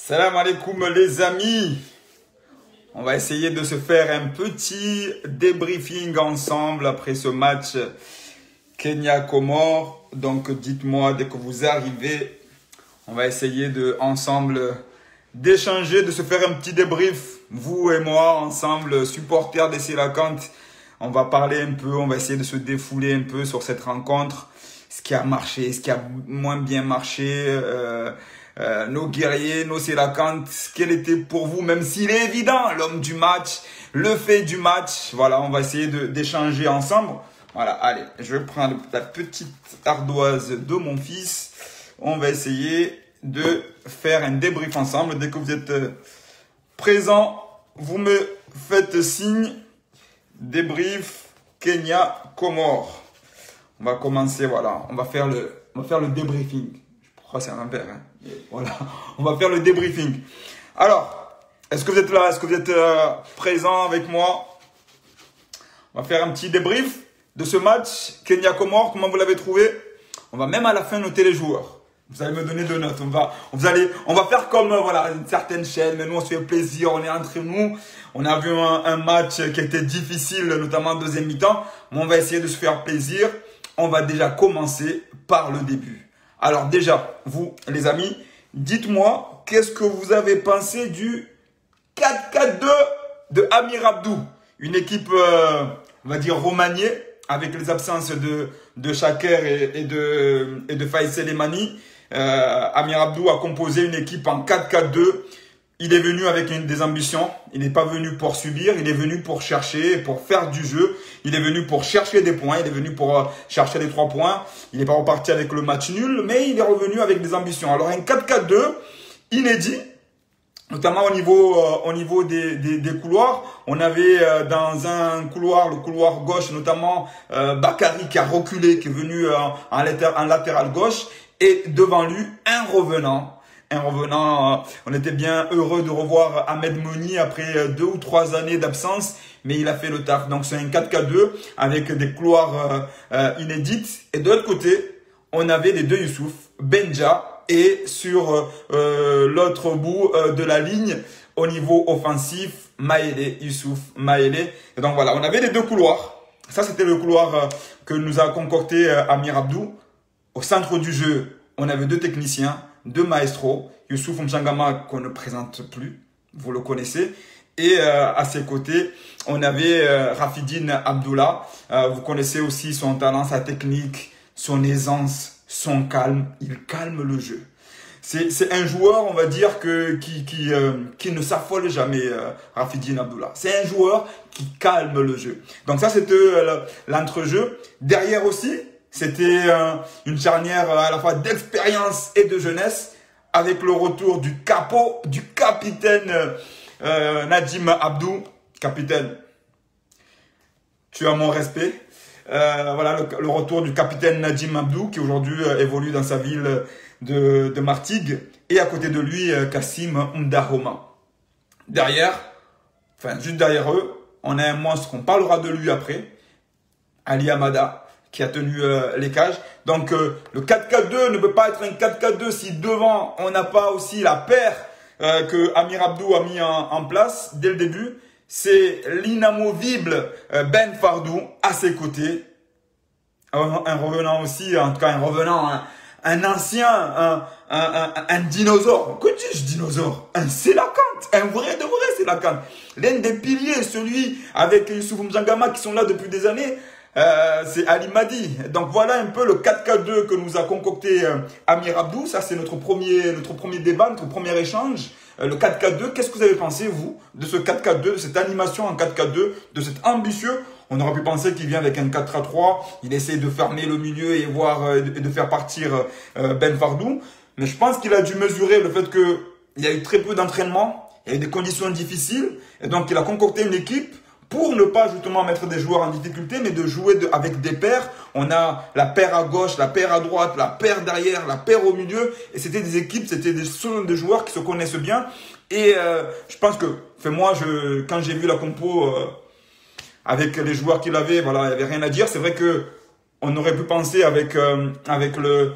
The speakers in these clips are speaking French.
Salam alaikum les amis. On va essayer de se faire un petit débriefing ensemble après ce match Kenya-Comores. Donc dites-moi dès que vous arrivez, on va essayer ensemble d'échanger, de se faire un petit débrief. Vous et moi ensemble, supporters des Sélakantes. On va parler un peu, on va essayer de se défouler un peu sur cette rencontre. Ce qui a marché, ce qui a moins bien marché. Nos guerriers, nos Sélakantes, quel était pour vous, même s'il est évident, l'homme du match, le fait du match. Voilà, on va essayer d'échanger ensemble. Voilà, allez, je vais prendre la petite ardoise de mon fils. On va essayer de faire un débrief ensemble. Dès que vous êtes présents, vous me faites signe. Débrief Kenya-Comores. On va commencer, voilà, on va faire le débriefing. Je crois que c'est un impair, hein. Voilà, on va faire le débriefing. Alors, est-ce que vous êtes là? Est-ce que vous êtes présents avec moi? On va faire un petit débrief de ce match Kenya-Comores. Comment vous l'avez trouvé? On va même à la fin noter les joueurs. Vous allez me donner deux notes. On va faire comme voilà, une certaine chaîne. Mais nous, on se fait plaisir. On est entre nous. On a vu un match qui était difficile, notamment en deuxième mi-temps. Mais on va essayer de se faire plaisir. On va déjà commencer par le début. Alors déjà, vous les amis, dites-moi, qu'est-ce que vous avez pensé du 4-4-2 de Amir Abdou? Une équipe, on va dire, remaniée, avec les absences de Chaker et de Faisal Emani. Amir Abdou a composé une équipe en 4-4-2. Il est venu avec des ambitions. Il n'est pas venu pour subir. Il est venu pour chercher, pour faire du jeu. Il est venu pour chercher des points. Il est venu pour chercher les 3 points. Il n'est pas reparti avec le match nul, mais il est revenu avec des ambitions. Alors un 4-4-2 inédit, notamment au niveau des couloirs. On avait dans un couloir, le couloir gauche, notamment Bakary qui a reculé, qui est venu en latéral gauche. Et devant lui, un revenant, on était bien heureux de revoir Ahmed Mouni après 2 ou 3 années d'absence, mais il a fait le taf. Donc c'est un 4-4-2 avec des couloirs inédites. Et de l'autre côté, on avait les deux Youssouf, Benja, et sur l'autre bout de la ligne, au niveau offensif, Maélé, Youssouf, Maélé. Et donc voilà, on avait les deux couloirs. Ça, c'était le couloir que nous a concocté Amir Abdou. Au centre du jeu, on avait 2 techniciens, 2 maestros, Youssouf Mchangama qu'on ne présente plus, vous le connaissez. Et à ses côtés, on avait Rafidine Abdullah. Vous connaissez aussi son talent, sa technique, son aisance, son calme. Il calme le jeu. C'est un joueur, on va dire, qui ne s'affole jamais, Rafidine Abdullah. C'est un joueur qui calme le jeu. Donc ça, c'était l'entrejeu. Derrière aussi, c'était une charnière à la fois d'expérience et de jeunesse, avec le retour du capitaine Nadim Abdou. Capitaine, tu as mon respect. Voilà le retour du capitaine Nadim Abdou, qui aujourd'hui évolue dans sa ville de Martigues. Et à côté de lui, Kassim Mdahoma. Derrière, enfin juste derrière eux, on a un monstre, on parlera de lui après, Ali Amada, qui a tenu les cages. Donc le 4-4-2 ne peut pas être un 4-4-2 si devant on n'a pas aussi la paire que Amir Abdou a mis en place dès le début. C'est l'inamovible Ben Fardou à ses côtés. Un revenant aussi, en tout cas un revenant, un ancien, un dinosaure. Que dis-je dinosaure? Un Sélakante, un vrai de vrai Sélakante. L'un des piliers, celui avec Youssouf Mchangama qui sont là depuis des années. C'est Ali Madi. Donc voilà un peu le 4-4-2 que nous a concocté Amir Abdou. Ça c'est notre premier débat, notre premier échange. Le 4-4-2, qu'est-ce que vous avez pensé vous de ce 4-4-2, de cette animation en 4-4-2, de cet ambitieux? On aurait pu penser qu'il vient avec un 4-3-3. Il essaie de fermer le milieu et de faire partir Ben Fardou. Mais je pense qu'il a dû mesurer le fait qu'il y a eu très peu d'entraînement, il y a eu des conditions difficiles, et donc il a concocté une équipe pour ne pas justement mettre des joueurs en difficulté, mais de jouer avec des paires. On a la paire à gauche, la paire à droite, la paire derrière, la paire au milieu. Et c'était des équipes, c'était des joueurs qui se connaissent bien. Et je pense que, quand j'ai vu la compo avec les joueurs qu'il avait, voilà, il n'y avait rien à dire. C'est vrai que on aurait pu penser avec le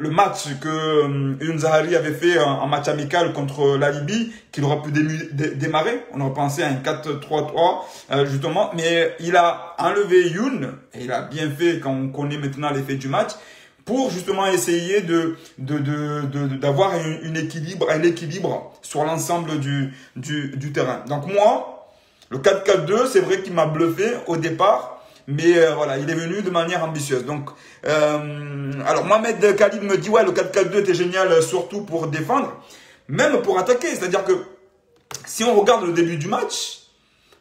match que Youn Zahavi avait fait en match amical contre la Libye, qu'il aurait pu démarrer. On aurait pensé à un 4-3-3 justement, mais il a enlevé Youn, et il a bien fait quand on connaît maintenant l'effet du match, pour justement essayer d'avoir un équilibre sur l'ensemble du terrain. Donc moi, le 4-4-2, c'est vrai qu'il m'a bluffé au départ. Mais voilà, il est venu de manière ambitieuse. Donc, alors Mohamed Khalid me dit, ouais, le 4-4-2 était génial, surtout pour défendre, même pour attaquer. C'est-à-dire que si on regarde le début du match,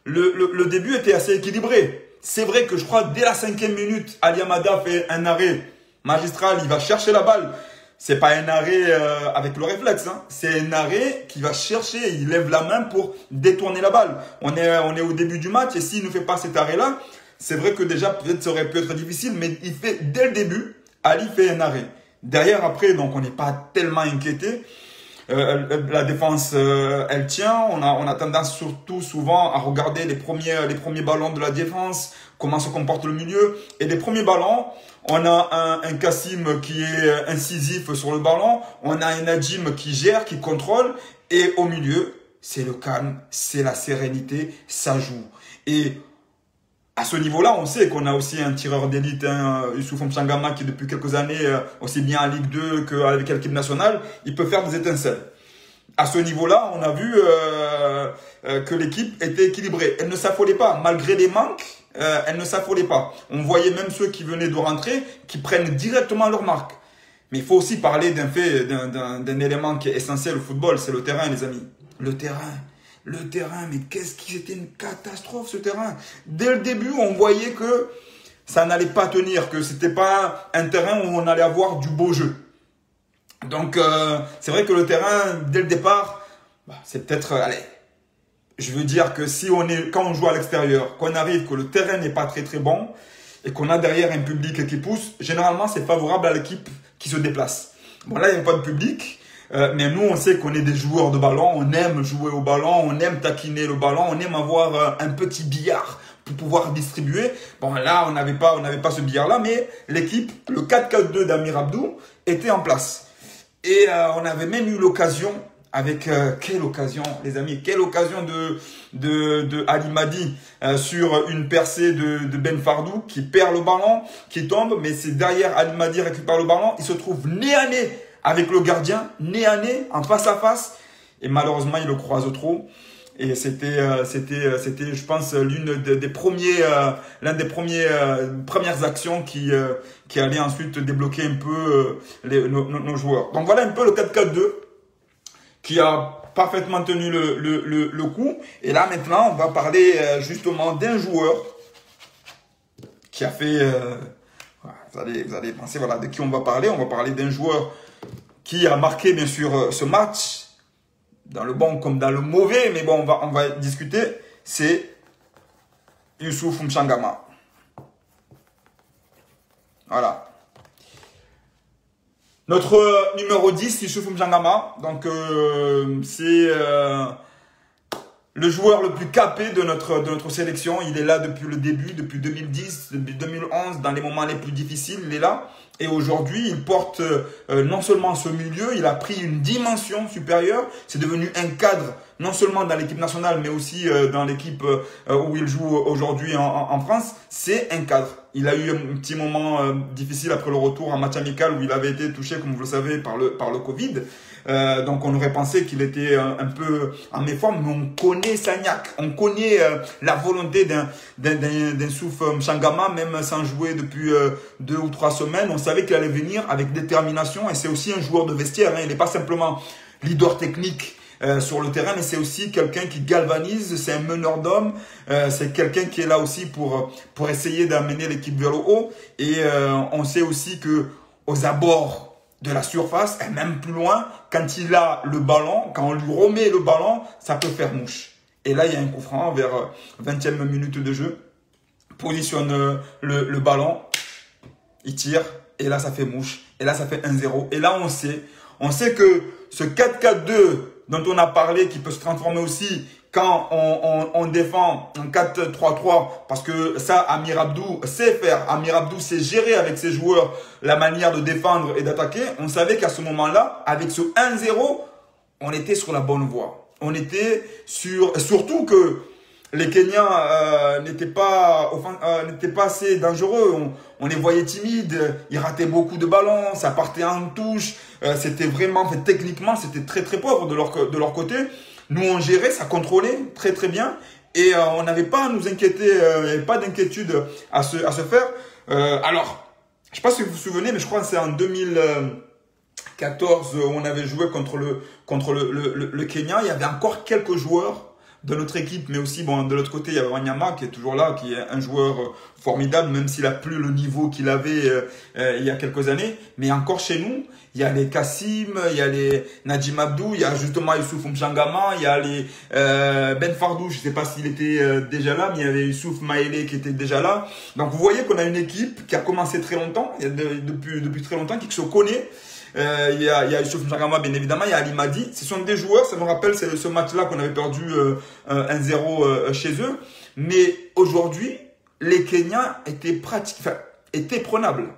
le début était assez équilibré. C'est vrai que je crois dès la 5e minute, Ali Amada fait un arrêt magistral, il va chercher la balle. C'est pas un arrêt avec le réflexe, hein. C'est un arrêt qui va chercher, il lève la main pour détourner la balle. On est au début du match et s'il ne fait pas cet arrêt-là, c'est vrai que déjà, peut-être ça aurait pu être difficile, mais il fait, dès le début, Ali fait un arrêt. Derrière, après, donc on n'est pas tellement inquiété. La défense, elle tient. On a tendance surtout souvent à regarder les premiers ballons de la défense, comment se comporte le milieu. Et les premiers ballons, on a un Kassim qui est incisif sur le ballon. On a un Najim qui gère, qui contrôle. Et au milieu, c'est le calme, c'est la sérénité, ça joue. Et à ce niveau-là, on sait qu'on a aussi un tireur d'élite, Youssouf Mchangama, qui depuis quelques années, aussi bien en Ligue 2 qu'avec l'équipe nationale, il peut faire des étincelles. À ce niveau-là, on a vu que l'équipe était équilibrée. Elle ne s'affolait pas, malgré les manques, elle ne s'affolait pas. On voyait même ceux qui venaient de rentrer, qui prennent directement leur marque. Mais il faut aussi parler d'un élément qui est essentiel au football, c'est le terrain, les amis. Le terrain, mais c'était une catastrophe ce terrain. Dès le début, on voyait que ça n'allait pas tenir, que c'était pas un terrain où on allait avoir du beau jeu. Donc, c'est vrai que le terrain, dès le départ, c'est peut-être, allez, je veux dire que quand on joue à l'extérieur, qu'on arrive, que le terrain n'est pas très très bon, et qu'on a derrière un public qui pousse, généralement, c'est favorable à l'équipe qui se déplace. Bon, là, il n'y a pas de public. Mais nous, on sait qu'on est des joueurs de ballon, on aime jouer au ballon, on aime taquiner le ballon, on aime avoir un petit billard pour pouvoir distribuer. Bon, là, on n'avait pas ce billard-là, mais l'équipe, le 4-4-2 d'Amir Abdou, était en place. Et on avait même eu l'occasion, avec quelle occasion, les amis, quelle occasion de Ali Madi sur une percée de Ben Fardou qui perd le ballon, qui tombe, mais c'est derrière Ali Madi récupère le ballon, il se trouve nez à nez avec le gardien, nez à nez, en face à face. Et malheureusement, il le croise trop. Et c'était, je pense, l'une des premières actions qui allait ensuite débloquer un peu nos joueurs. Donc voilà un peu le 4-4-2 qui a parfaitement tenu le coup. Et là, maintenant, on va parler justement d'un joueur qui a fait... vous allez penser, voilà, de qui on va parler. On va parler d'un joueur qui a marqué bien sûr ce match, dans le bon comme dans le mauvais, mais bon, on va discuter, c'est Youssouf Mchangama. Voilà. Notre numéro 10, Youssouf Mchangama, donc c'est le joueur le plus capé de notre sélection. Il est là depuis le début, depuis 2010, depuis 2011, dans les moments les plus difficiles, il est là. Et aujourd'hui, il porte non seulement ce milieu, il a pris une dimension supérieure. C'est devenu un cadre, non seulement dans l'équipe nationale, mais aussi dans l'équipe où il joue aujourd'hui en France. C'est un cadre. Il a eu un petit moment difficile après le retour en match amical où il avait été touché, comme vous le savez, par le Covid. Donc on aurait pensé qu'il était un peu en méforme, mais on connaît Sagnac, on connaît la volonté d'un Youssouf Mchangama, même sans jouer depuis 2 ou 3 semaines. On savait qu'il allait venir avec détermination, et c'est aussi un joueur de vestiaire, hein. Il n'est pas simplement leader technique sur le terrain, mais c'est aussi quelqu'un qui galvanise, c'est un meneur d'hommes, c'est quelqu'un qui est là aussi pour essayer d'amener l'équipe vers le haut. Et on sait aussi que aux abords de la surface, et même plus loin, quand il a le ballon, quand on lui remet le ballon, ça peut faire mouche. Et là, il y a un coup franc vers 20e minute de jeu. Positionne le ballon, il tire, et là, ça fait mouche. Et là, ça fait 1-0. Et là, on sait que ce 4-4-2 dont on a parlé, qui peut se transformer aussi quand on défend en 4-3-3, parce que ça, Amir Abdou sait faire. Amir Abdou sait gérer avec ses joueurs la manière de défendre et d'attaquer. On savait qu'à ce moment-là, avec ce 1-0, on était sur la bonne voie. On était surtout que les Kenyans n'étaient pas assez dangereux. On les voyait timides. Ils rataient beaucoup de ballons. Ça partait en touche. C'était vraiment, techniquement, c'était très très pauvre de leur côté. Nous, on gérait, ça contrôlait très très bien. Et on n'avait pas à nous inquiéter. Il n'y avait pas d'inquiétude à se faire. Alors, je ne sais pas si vous vous souvenez, mais je crois que c'est en 2014 où on avait joué contre le Kenya. Il y avait encore quelques joueurs de notre équipe, mais aussi bon, de l'autre côté, il y a Wanyama qui est toujours là, qui est un joueur formidable, même s'il a plus le niveau qu'il avait il y a quelques années. Mais encore chez nous, il y a les Kassim, il y a les Najim Abdou, il y a justement Youssouf Mchangama, il y a les Ben Fardou, je ne sais pas s'il était déjà là, mais il y avait Youssouf Maélé qui était déjà là. Donc vous voyez qu'on a une équipe qui a commencé très longtemps, depuis très longtemps, qui se connaît. Il y a Youssouf Mchangama, bien évidemment, il y a Ali Madi. Ce sont des joueurs, ça me rappelle, c'est ce match-là qu'on avait perdu 1-0 chez eux. Mais aujourd'hui, les Kenyans étaient prenables.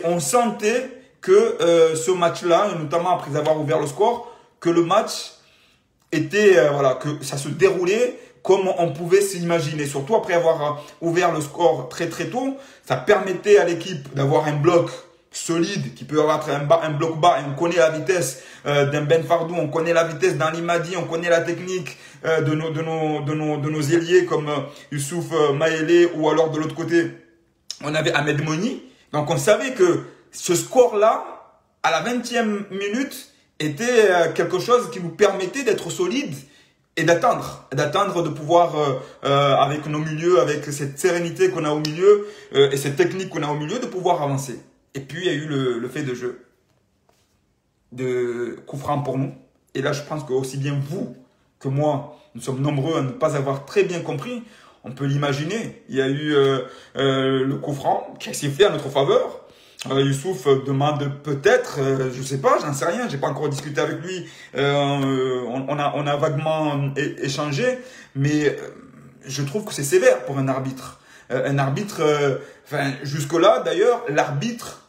On sentait que ce match-là, notamment après avoir ouvert le score, que le match était, que ça se déroulait comme on pouvait s'imaginer. Surtout après avoir ouvert le score très très tôt, ça permettait à l'équipe d'avoir un bloc solide, qui peut avoir un bloc bas, et on connaît la vitesse d'un Ben Fardou, on connaît la vitesse d'un Limadi, on connaît la technique de nos ailiers comme Youssouf Maélé, ou alors de l'autre côté, on avait Ahmed Moni. Donc on savait que ce score-là, à la 20e minute, était quelque chose qui nous permettait d'être solide et d'attendre de pouvoir, avec nos milieux, avec cette sérénité qu'on a au milieu et cette technique qu'on a au milieu, de pouvoir avancer. Et puis, il y a eu le fait de jeu, de coup franc pour nous. Et là, je pense que aussi bien vous que moi, nous sommes nombreux à ne pas avoir très bien compris. On peut l'imaginer. Il y a eu le coup franc qui a sifflé à notre faveur. Youssouf demande peut-être, je sais pas, j'en sais rien, j'ai pas encore discuté avec lui. On a vaguement échangé, mais je trouve que c'est sévère pour un arbitre. Jusque-là, d'ailleurs, l'arbitre,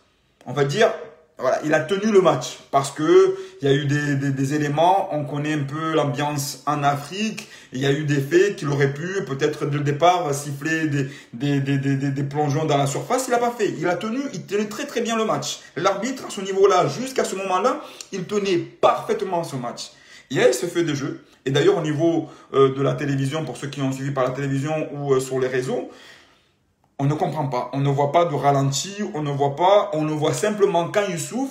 on va dire, voilà, il a tenu le match parce que il y a eu des éléments, on connaît un peu l'ambiance en Afrique, il y a eu des faits qu'il aurait pu peut-être dès le départ siffler des plongeons dans la surface, il l'a pas fait. Il tenait très très bien le match. L'arbitre à ce niveau-là, jusqu'à ce moment-là, il tenait parfaitement ce match. Il y a eu ce fait de jeu. Et d'ailleurs au niveau de la télévision, pour ceux qui ont suivi par la télévision ou sur les réseaux, on ne comprend pas, on ne voit pas de ralenti, on ne voit simplement quand Youssouf,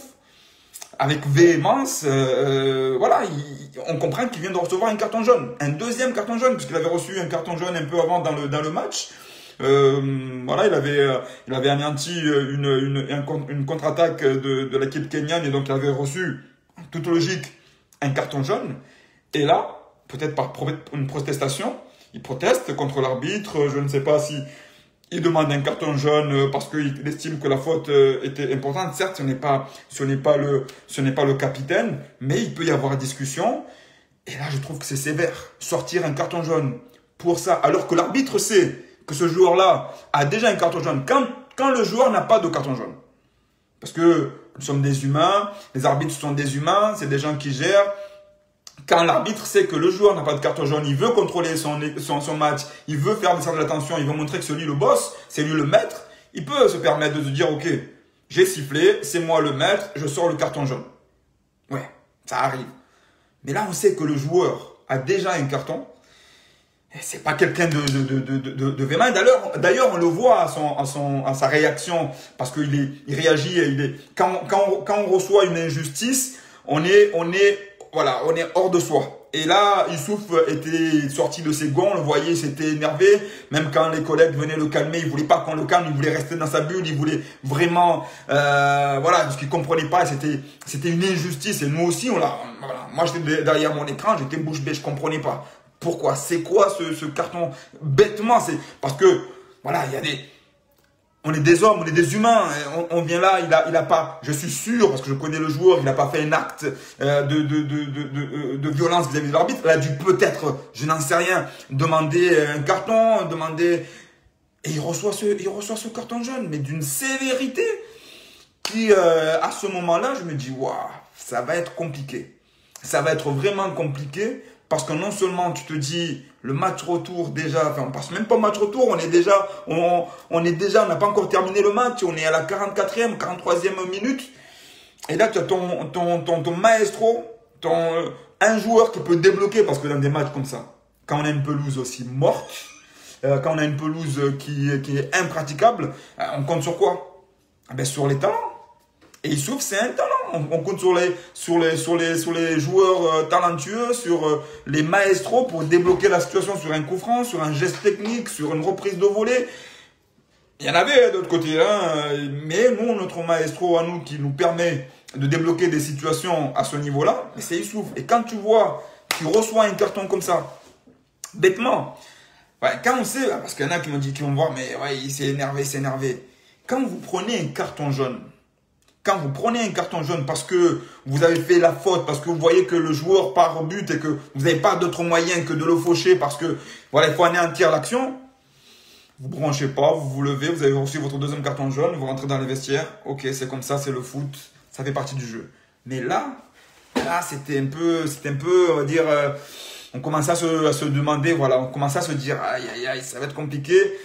avec véhémence, on comprend qu'il vient de recevoir un carton jaune, un deuxième carton jaune, puisqu'il avait reçu un carton jaune un peu avant dans le match. Il avait anéanti une contre-attaque de l'équipe kenyane, et donc il avait reçu, en toute logique, un carton jaune. Et là, peut-être par une protestation, il proteste contre l'arbitre, je ne sais pas si il demande un carton jaune parce qu'il estime que la faute était importante. Certes, ce n'est pas le capitaine, mais il peut y avoir discussion. Et là, je trouve que c'est sévère. Sortir un carton jaune pour ça, alors que l'arbitre sait que ce joueur-là a déjà un carton jaune. Quand le joueur n'a pas de carton jaune. Parce que nous sommes des humains, les arbitres sont des humains, c'est des gens qui gèrent. Quand l'arbitre sait que le joueur n'a pas de carton jaune, il veut contrôler son match, il veut faire descendre la tension, il veut montrer que c'est lui le boss, c'est lui le maître, il peut se permettre de se dire, ok, j'ai sifflé, c'est moi le maître, je sors le carton jaune. Ouais, ça arrive. Mais là, on sait que le joueur a déjà un carton, et c'est pas quelqu'un de véhément. D'ailleurs, on le voit à sa réaction, parce qu'il réagit, quand on reçoit une injustice, on est hors de soi. Et là, Youssouf était sorti de ses gonds, on le voyait, il s'était énervé. Même quand les collègues venaient le calmer, il voulait pas qu'on le calme, il voulait rester dans sa bulle, il voulait vraiment, parce qu'il comprenait pas, c'était une injustice. Et nous aussi, moi j'étais derrière mon écran, j'étais bouche bée, je comprenais pas. Pourquoi? C'est quoi ce carton? Bêtement, c'est parce que, il y a on est des hommes, on est des humains. On vient là, il a pas, je suis sûr, parce que je connais le joueur, il n'a pas fait un acte de violence vis-à-vis de l'arbitre. Il a dû peut-être, je n'en sais rien, demander un carton, demander... Et il reçoit ce carton jaune, mais d'une sévérité qui, à ce moment-là, je me dis, waouh, ça va être compliqué. Ça va être vraiment compliqué parce que non seulement tu te dis, le match retour déjà, enfin on passe même pas au match retour, on n'a pas encore terminé le match, on est à la 44e, 43e minute. Et là, tu as ton maestro, un joueur qui peut débloquer, parce que dans des matchs comme ça, quand on a une pelouse aussi morte, quand on a une pelouse qui est impraticable, on compte sur quoi? Ben, sur les talents. Et il souffre, c'est un talent. On compte sur les joueurs talentueux, sur les maestros pour débloquer la situation sur un coup franc, sur un geste technique, sur une reprise de volée. Il y en avait d'autre côté, hein, mais nous, notre maestro à nous qui nous permet de débloquer des situations à ce niveau-là, c'est Youssouf. Et quand tu vois qu'il reçoit un carton comme ça, bêtement, ouais, quand on sait, parce qu'il y en a qui m'ont dit, qui vont voir, mais ouais, il s'est énervé. Quand vous prenez un carton jaune, parce que vous avez fait la faute, parce que vous voyez que le joueur part au but et que vous n'avez pas d'autre moyen que de le faucher parce que voilà, il faut anéantir l'action, vous branchez pas, vous vous levez, vous avez reçu votre deuxième carton jaune, vous rentrez dans les vestiaires, ok, c'est comme ça, c'est le foot, ça fait partie du jeu. Mais là c'était un peu, on va dire, on commençait à se demander, voilà, on commençait à se dire, aïe, ça va être compliqué.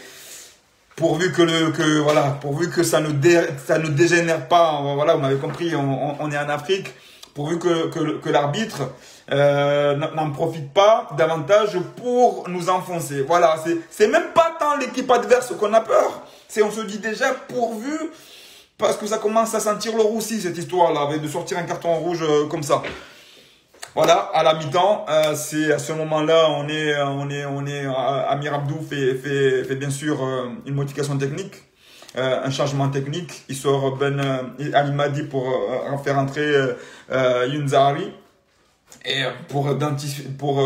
Pourvu que ça ne dégénère pas, voilà, vous m'avez compris, on est en Afrique, pourvu que l'arbitre n'en profite pas davantage pour nous enfoncer. Voilà, c'est même pas tant l'équipe adverse qu'on a peur, on se dit déjà pourvu, parce que ça commence à sentir le roussi cette histoire-là, avec de sortir un carton rouge comme ça. Voilà, à la mi-temps, c'est à ce moment-là, Amir Abdou fait bien sûr une modification technique, un changement technique. Il sort Ali Madi pour faire entrer Youn Zahavi et pour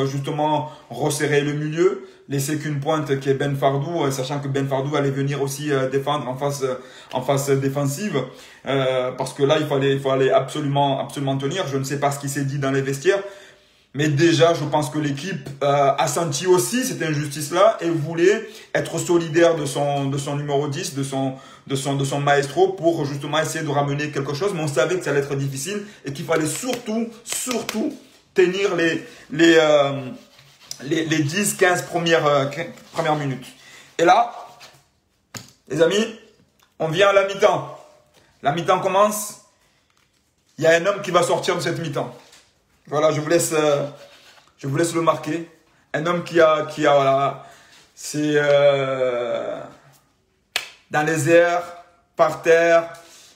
justement resserrer le milieu, laisser qu'une pointe qui est Ben Fardou, sachant que Ben Fardou allait venir aussi défendre en face défensive, parce que là il fallait absolument tenir. Je ne sais pas ce qui s'est dit dans les vestiaires, mais déjà je pense que l'équipe a senti aussi cette injustice là et voulait être solidaire de son numéro 10, de son maestro, pour justement essayer de ramener quelque chose. Mais on savait que ça allait être difficile et qu'il fallait surtout tenir les 10-15 premières minutes. Et là, les amis, on vient à la mi-temps. La mi-temps commence. Il y a un homme qui va sortir de cette mi-temps. Voilà, je vous laisse le marquer. Un homme qui a voilà, c'est dans les airs, par terre,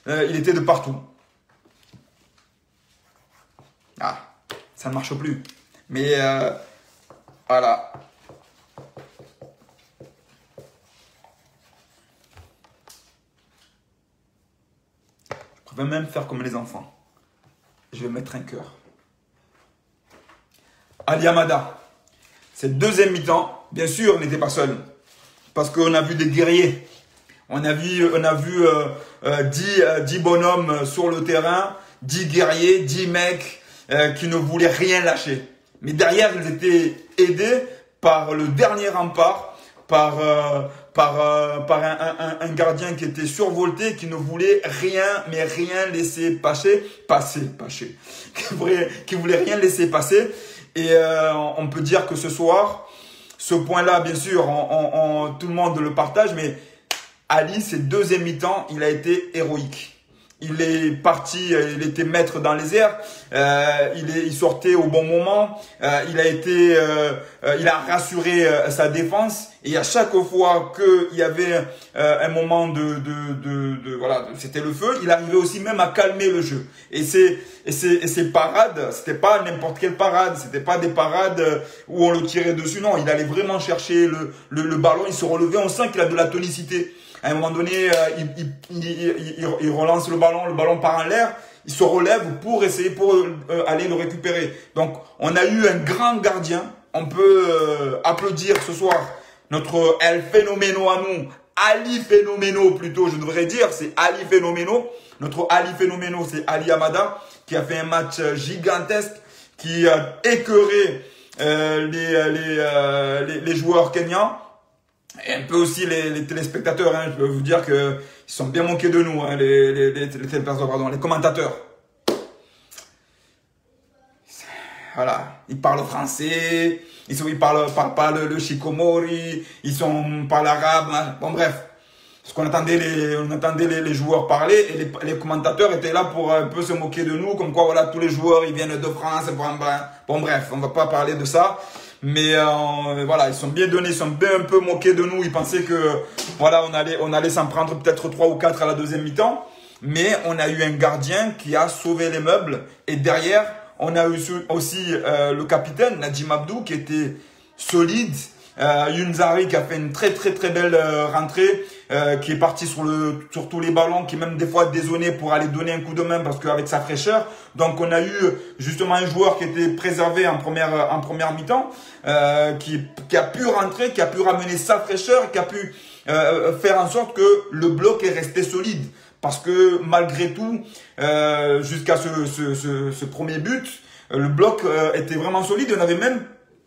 il était de partout. Ah, ça ne marche plus. Mais voilà. Je vais même faire comme les enfants. Je vais mettre un cœur. Ali Amada, cette deuxième mi-temps, bien sûr, on n'était pas seul. Parce qu'on a vu des guerriers. On a vu 10 bonhommes sur le terrain, 10 guerriers, 10 mecs qui ne voulaient rien lâcher. Mais derrière, ils étaient aidés par le dernier rempart, par un gardien qui était survolté, qui ne voulait rien laisser passer, qui voulait rien laisser passer. Et on peut dire que ce soir, ce point-là, bien sûr, tout le monde le partage, mais Ali, ses deuxième mi-temps, il a été héroïque. Il est parti, il était maître dans les airs, il sortait au bon moment, il a rassuré sa défense, et à chaque fois qu'il y avait un moment voilà, c'était le feu, il arrivait aussi même à calmer le jeu. Et ces parades, c'était pas n'importe quelle parade, c'était pas des parades où on le tirait dessus, non, il allait vraiment chercher le ballon, il se relevait, on sent qu'il a de la tonicité. À un moment donné, il relance le ballon part en l'air, il se relève pour essayer aller le récupérer. Donc, on a eu un grand gardien. On peut applaudir ce soir notre El Phénoméno à nous, Ali Phénoménaux plutôt, je devrais dire. C'est Ali Phénoménaux. Notre Ali Phénoménaux, c'est Ali Amada, qui a fait un match gigantesque, qui a écœuré les joueurs kenyans. Et un peu aussi les téléspectateurs. Hein. Je peux vous dire qu'ils sont bien moqués de nous, hein, les commentateurs. Voilà, ils parlent français, ils parlent pas le shikomori, ils parlent arabe, hein. Bon bref, parce qu'on attendait les joueurs parler et les commentateurs étaient là pour un peu se moquer de nous, comme quoi voilà tous les joueurs ils viennent de France, bon bref, on va pas parler de ça, mais voilà ils sont bien donnés, ils sont bien un peu moqués de nous, ils pensaient que voilà on allait s'en prendre peut-être 3 ou 4 à la deuxième mi-temps, mais on a eu un gardien qui a sauvé les meubles et derrière on a eu aussi le capitaine, Nadjim Abdou, qui était solide. Younzari qui a fait une très belle rentrée, qui est parti sur tous les ballons, qui même des fois dézonné pour aller donner un coup de main parce qu'avec sa fraîcheur. Donc on a eu justement un joueur qui était préservé en première mi-temps, qui a pu rentrer, qui a pu ramener sa fraîcheur, qui a pu faire en sorte que le bloc est resté solide. Parce que malgré tout, jusqu'à ce premier but, le bloc était vraiment solide.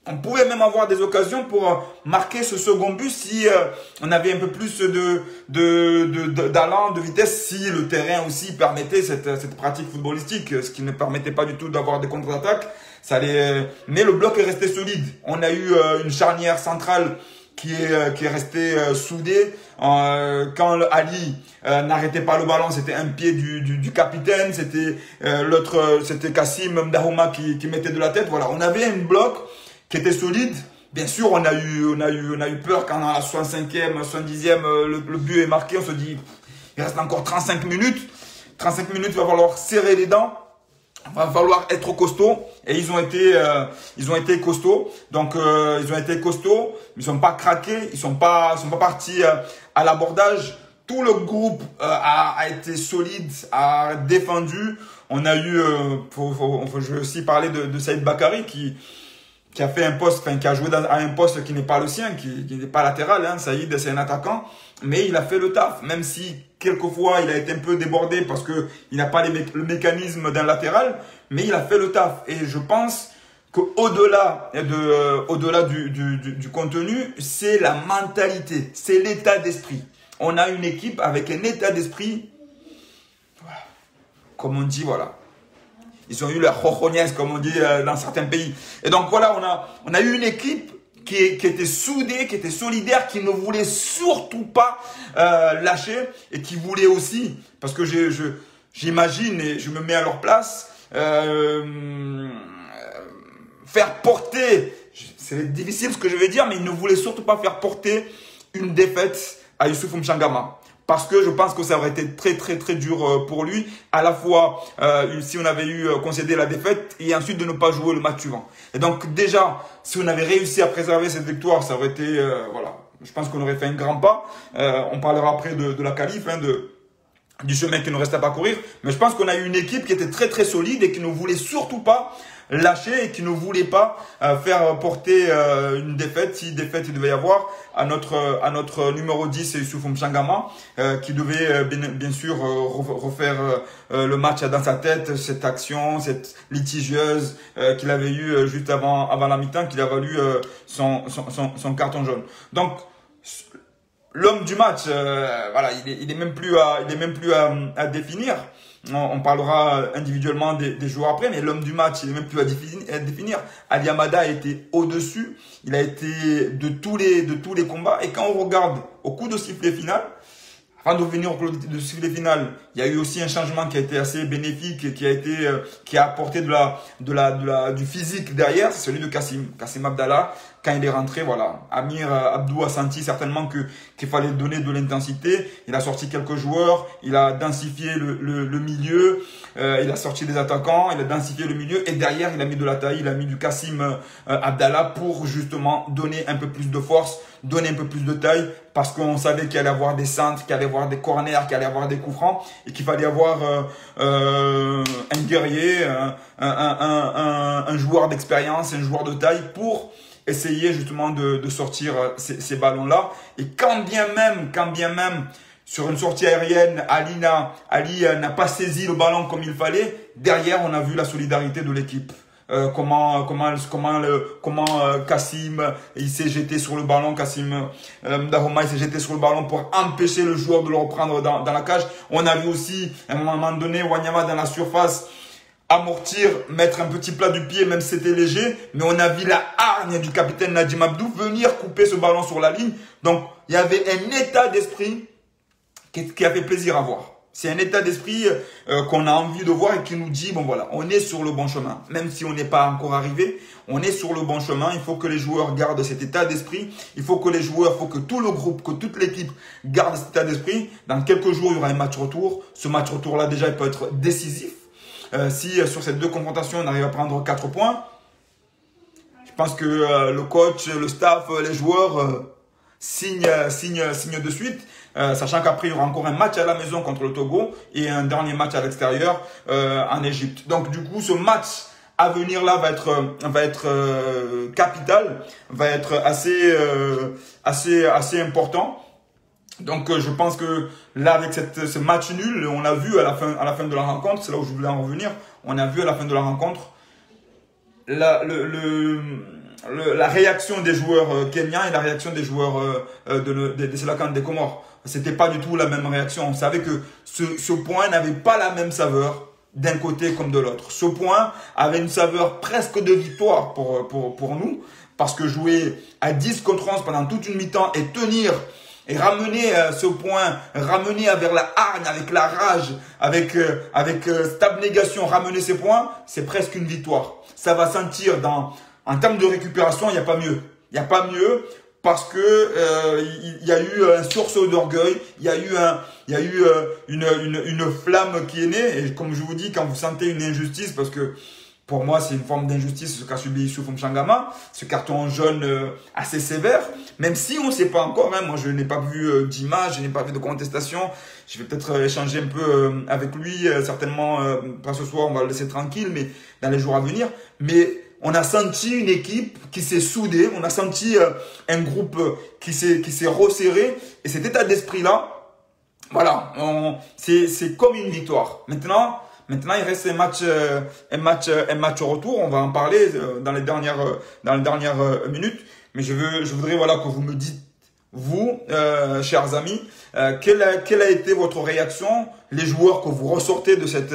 On pouvait même avoir des occasions pour marquer ce second but si on avait un peu plus d'allant, de vitesse, si le terrain aussi permettait cette pratique footballistique, ce qui ne permettait pas du tout d'avoir des contre-attaques. Mais le bloc est resté solide. On a eu une charnière centrale qui est resté soudé. Quand Ali n'arrêtait pas le ballon, c'était un pied du capitaine, c'était l'autre, c'était Kassim Mdahouma qui mettait de la tête. Voilà, on avait un bloc qui était solide. Bien sûr, on a eu peur quand à la 65e, 70e, le but est marqué. On se dit, il reste encore 35 minutes. 35 minutes, il va falloir serrer les dents. Il va falloir être costaud. Et ils ont été costauds. Donc, ils ont été costauds. Ils sont pas craqués. Ils sont pas partis à l'abordage. Tout le groupe a été solide, a défendu. On a eu, je vais aussi parler de Saïd Bakary qui a fait un poste, qui a joué à un poste qui n'est pas le sien, qui n'est pas latéral, hein. Saïd, c'est un attaquant, mais il a fait le taf, même si quelquefois il a été un peu débordé parce que il n'a pas le mécanisme d'un latéral, mais il a fait le taf. Et je pense qu'au-delà du contenu, c'est la mentalité, c'est l'état d'esprit. On a une équipe avec un état d'esprit, voilà, comme on dit, voilà. Ils ont eu la rojognesse, comme on dit dans certains pays. Et donc voilà, on a eu une équipe qui était soudée, qui était solidaire, qui ne voulait surtout pas lâcher et qui voulait aussi, parce que j'imagine et je me mets à leur place, faire porter, c'est difficile ce que je vais dire, mais ils ne voulaient surtout pas faire porter une défaite à Youssouf Mchangama. Parce que je pense que ça aurait été très dur pour lui, à la fois si on avait concédé la défaite et ensuite de ne pas jouer le match suivant. Et donc déjà, si on avait réussi à préserver cette victoire, ça aurait été, voilà, je pense qu'on aurait fait un grand pas. On parlera après de la qualif, hein, du chemin qui nous restait à parcourir. Mais je pense qu'on a eu une équipe qui était très solide et qui ne voulait surtout pas lâcher et qui ne voulait pas faire porter une défaite, si défaite il devait y avoir, à notre numéro 10, Youssouf Mchangama, qui devait bien sûr refaire le match dans sa tête, cette action, cette litigieuse qu'il avait eue juste avant la mi-temps, qu'il a valu son carton jaune. Donc, l'homme du match, voilà, il est même plus à définir. On parlera individuellement des joueurs après, mais l'homme du match, il est même plus à définir. Ali Amada a été au-dessus. Il a été de tous les combats. Et quand on regarde au coup de sifflet final, avant de revenir au coup de sifflet final, il y a eu aussi un changement qui a été assez bénéfique et qui a apporté du physique derrière. C'est celui de Kassim Abdallah. Quand il est rentré, voilà, Amir Abdou a senti certainement qu'il fallait donner de l'intensité. Il a sorti quelques joueurs, il a densifié le milieu, il a sorti des attaquants, il a densifié le milieu et derrière il a mis de la taille, il a mis du Kassim Abdallah pour justement donner un peu plus de force, donner un peu plus de taille parce qu'on savait qu'il allait y avoir des centres, qu'il allait y avoir des corners, qu'il allait y avoir des coups francs et qu'il fallait avoir un guerrier, un joueur d'expérience, un joueur de taille pour essayer justement de sortir ces ballons-là. Et quand bien même, sur une sortie aérienne, Ali n'a pas saisi le ballon comme il fallait, derrière, on a vu la solidarité de l'équipe. Comment Kassim il s'est jeté sur le ballon, Kassim Dahoma il s'est jeté sur le ballon pour empêcher le joueur de le reprendre dans la cage. On a vu aussi à un moment donné Wanyama dans la surface amortir, mettre un petit plat du pied même si c'était léger, mais on a vu la hargne du capitaine Nadim Abdou venir couper ce ballon sur la ligne. Donc il y avait un état d'esprit qui a fait plaisir à voir. C'est un état d'esprit qu'on a envie de voir et qui nous dit, bon voilà, on est sur le bon chemin. Même si on n'est pas encore arrivé, on est sur le bon chemin. Il faut que les joueurs gardent cet état d'esprit. Il faut que les joueurs, il faut que tout le groupe, que toute l'équipe garde cet état d'esprit. Dans quelques jours, il y aura un match retour. Ce match retour-là, déjà, il peut être décisif. Si sur ces deux confrontations, on arrive à prendre 4 points, je pense que le coach, le staff, les joueurs signent de suite. Sachant qu'après, il y aura encore un match à la maison contre le Togo et un dernier match à l'extérieur en Égypte. Donc, du coup, ce match à venir là va être capital, va être assez important. Donc, je pense que là, avec ce match nul, on a vu à la fin de la rencontre, c'est là où je voulais en revenir, on a vu à la fin de la rencontre la réaction des joueurs kenyans et la réaction des joueurs des Sélakan des Comores. C'était pas du tout la même réaction. On savait que ce point n'avait pas la même saveur d'un côté comme de l'autre. Ce point avait une saveur presque de victoire pour nous, parce que jouer à 10 contre 11 pendant toute une mi-temps et tenir et ramener ce point, ramener vers la hargne, avec la rage, avec cette abnégation, ramener ces points, c'est presque une victoire. Ça va sentir en termes de récupération, il n'y a pas mieux. Il n'y a pas mieux parce que il y a eu un sursaut d'orgueil, il y a eu une flamme qui est née. Et comme je vous dis, quand vous sentez une injustice, parce que pour moi, c'est une forme d'injustice ce qu'a subi Youssouf Mchangama, ce carton jaune assez sévère, même si on ne sait pas encore, hein, moi je n'ai pas vu d'image, je n'ai pas vu de contestation, je vais peut-être échanger un peu avec lui, certainement pas ce soir, on va le laisser tranquille, mais dans les jours à venir. Mais on a senti une équipe qui s'est soudée, on a senti un groupe qui s'est resserré, et cet état d'esprit-là, voilà, c'est comme une victoire. Maintenant, il reste un match retour. On va en parler dans les dernières minutes. Mais je voudrais voilà que vous me dites, vous, chers amis, quelle a été votre réaction, les joueurs que vous ressortez de cette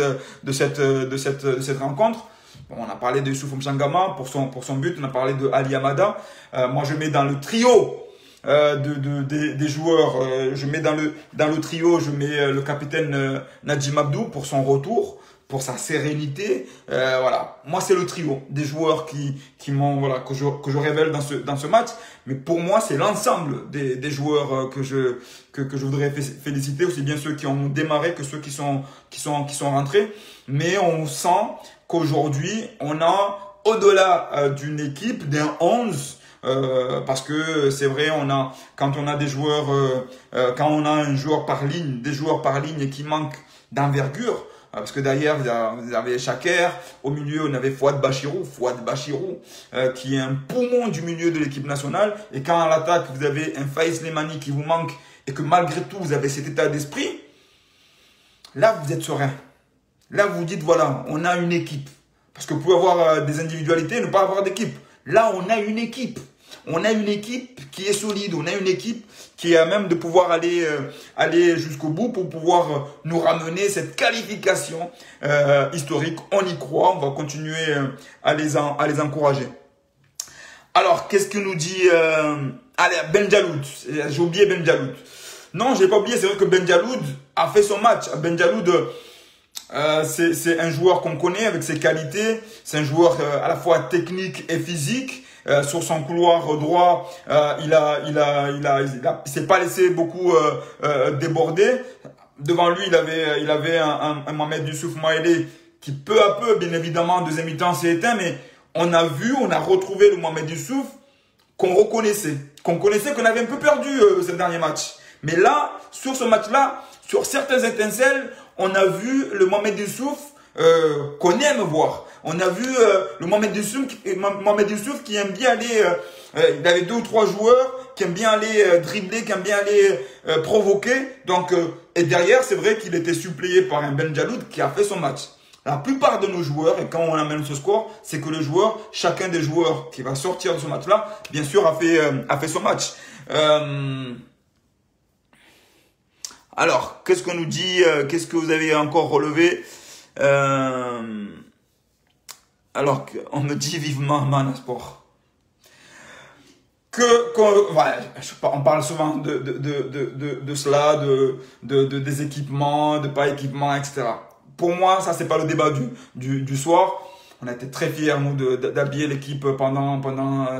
rencontre. Bon, on a parlé de Youssouf Mchangama pour son but. On a parlé de Ali Amada. Moi, je mets dans le trio des joueurs, je mets dans le trio, je mets le capitaine Nadim Abdou pour son retour, pour sa sérénité. Voilà, moi c'est le trio des joueurs qui m'ont que je révèle dans ce match. Mais pour moi c'est l'ensemble des joueurs que je voudrais féliciter, aussi bien ceux qui ont démarré que ceux qui sont rentrés. Mais on sent qu'aujourd'hui on a, au-delà d'une équipe, d'un 11. Parce que c'est vrai, quand on a des joueurs, quand on a un joueur par ligne, des joueurs par ligne et qui manquent d'envergure, parce que derrière vous avez Chaker, au milieu on avait Fouad Bachirou, qui est un poumon du milieu de l'équipe nationale, et quand à l'attaque vous avez un Faïs Lemani qui vous manque et que malgré tout vous avez cet état d'esprit, là vous êtes serein. Là vous vous dites voilà, on a une équipe. Parce que vous pouvez avoir des individualités et ne pas avoir d'équipe. Là on a une équipe. On a une équipe qui est solide, on a une équipe qui est à même de pouvoir aller jusqu'au bout pour pouvoir nous ramener cette qualification historique. On y croit, on va continuer à les encourager. Alors, qu'est-ce que nous dit allez, Ben Djaloud? J'ai oublié Ben Djaloud. Non, je n'ai pas oublié, c'est vrai que Ben Djaloud a fait son match. Ben Djaloud, c'est un joueur qu'on connaît avec ses qualités. C'est un joueur à la fois technique et physique. Sur son couloir droit, il s'est pas laissé beaucoup déborder. Devant lui, il avait un Mohamed Youssouf Maélé qui peu à peu, bien évidemment, en deuxième mi-temps s'est éteint, mais on a retrouvé le Mohamed Youssouf qu'on reconnaissait, qu'on avait un peu perdu ce dernier match. Mais là, sur ce match-là, sur certaines étincelles, on a vu le Mohamed Youssouf qu'on aime voir. On a vu le Mohamed Youssouf qui aime bien aller il avait 2 ou 3 joueurs qui aiment bien aller dribbler, qui aiment bien aller provoquer. Donc, et derrière, c'est vrai qu'il était suppléé par un Ben Jaloud qui a fait son match. La plupart de nos joueurs, et quand on amène ce score, c'est que le joueur, chacun des joueurs qui va sortir de ce match-là, bien sûr, a fait son match. Alors, qu'est-ce qu'on nous dit? Qu'est-ce que vous avez encore relevé? Alors, on me dit vivement Mana Sport. Voilà, on parle souvent de cela, des équipements, de pas équipements, etc. Pour moi, ça, c'est pas le débat du soir. On a été très fiers, nous, d'habiller l'équipe pendant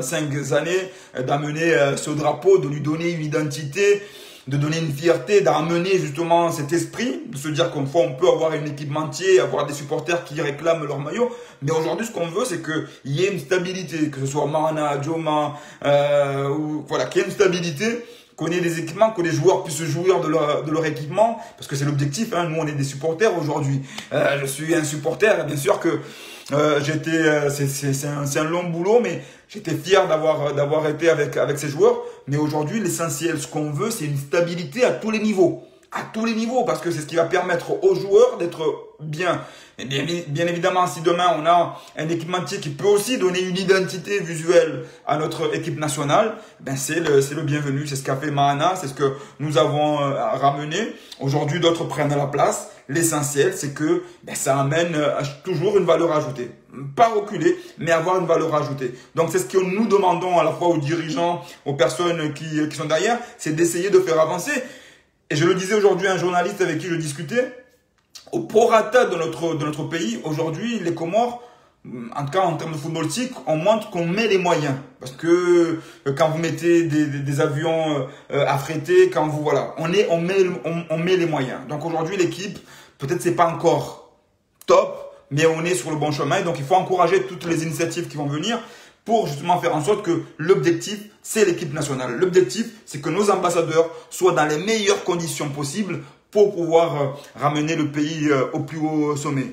5 années, d'amener ce drapeau, de lui donner une identité, de donner une fierté, d'amener justement cet esprit, de se dire qu'on peut avoir une équipementier, avoir des supporters qui réclament leur maillot. Mais aujourd'hui, ce qu'on veut, c'est qu'il y ait une stabilité, que ce soit Mana, Joma, voilà, qu'il y ait une stabilité, qu'on ait des équipements, que les joueurs puissent jouir de leur équipement, parce que c'est l'objectif, hein. Nous, on est des supporters aujourd'hui. Je suis un supporter, bien sûr que c'est un long boulot, mais j'étais fier d'avoir été avec ces joueurs. Mais aujourd'hui, l'essentiel, ce qu'on veut, c'est une stabilité à tous les niveaux. À tous les niveaux, parce que c'est ce qui va permettre aux joueurs d'être bien. Et bien évidemment, si demain on a un équipementier qui peut aussi donner une identité visuelle à notre équipe nationale, ben c'est le bienvenu. C'est ce qu'a fait Mahana, c'est ce que nous avons ramené. Aujourd'hui, d'autres prennent la place. L'essentiel, c'est que ça amène toujours une valeur ajoutée. Pas reculer, mais avoir une valeur ajoutée. Donc, c'est ce que nous demandons à la fois aux dirigeants, aux personnes qui sont derrière, c'est d'essayer de faire avancer. Et je le disais aujourd'hui à un journaliste avec qui je discutais, au prorata de notre pays, aujourd'hui, les Comores, en tout cas en termes de footballistique, on montre qu'on met les moyens. Parce que quand vous mettez des avions affrétés, quand vous voilà, on met les moyens. Donc aujourd'hui, l'équipe, peut-être c'est pas encore top, mais on est sur le bon chemin. Donc il faut encourager toutes les initiatives qui vont venir pour justement faire en sorte que l'objectif, c'est l'équipe nationale. L'objectif, c'est que nos ambassadeurs soient dans les meilleures conditions possibles pour pouvoir ramener le pays au plus haut sommet.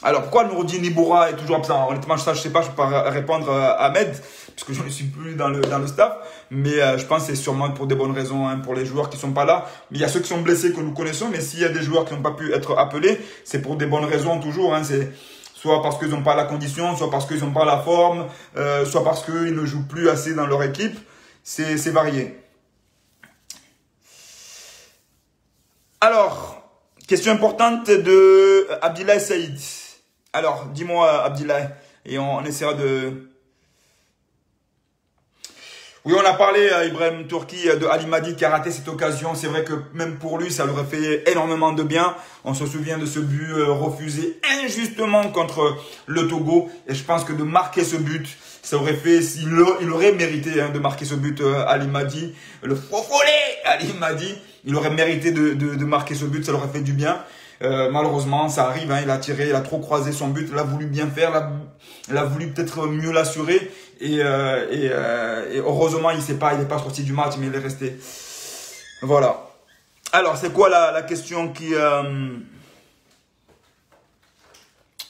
Alors, pourquoi Nourdine Iboura est toujours absent? Honnêtement, ça, je sais pas, je peux pas répondre à Ahmed, puisque je ne suis plus dans le staff. Mais je pense que c'est sûrement pour des bonnes raisons, hein, pour les joueurs qui sont pas là. Mais il y a ceux qui sont blessés que nous connaissons. Mais s'il y a des joueurs qui n'ont pas pu être appelés, c'est pour des bonnes raisons toujours. Hein, c'est soit parce qu'ils n'ont pas la condition, soit parce qu'ils n'ont pas la forme, soit parce qu'ils ne jouent plus assez dans leur équipe. C'est varié. Alors, question importante de Abdillah Saïd. Alors, dis-moi Abdillah, et on essaiera de... Oui, on a parlé à Ibrahim Tourki de Ali Madi qui a raté cette occasion. C'est vrai que même pour lui, ça lui aurait fait énormément de bien. On se souvient de ce but refusé injustement contre le Togo. Et je pense que de marquer ce but, ça aurait fait, il aurait mérité de marquer ce but Ali Madi. Le faux follet Ali Madi, il aurait mérité de marquer ce but, ça lui aurait fait du bien. Malheureusement, ça arrive, hein, il a tiré, il a trop croisé son but, il a voulu bien faire, il a voulu peut-être mieux l'assurer et heureusement il est pas sorti du match, mais il est resté. Voilà. Alors, c'est quoi la question qui...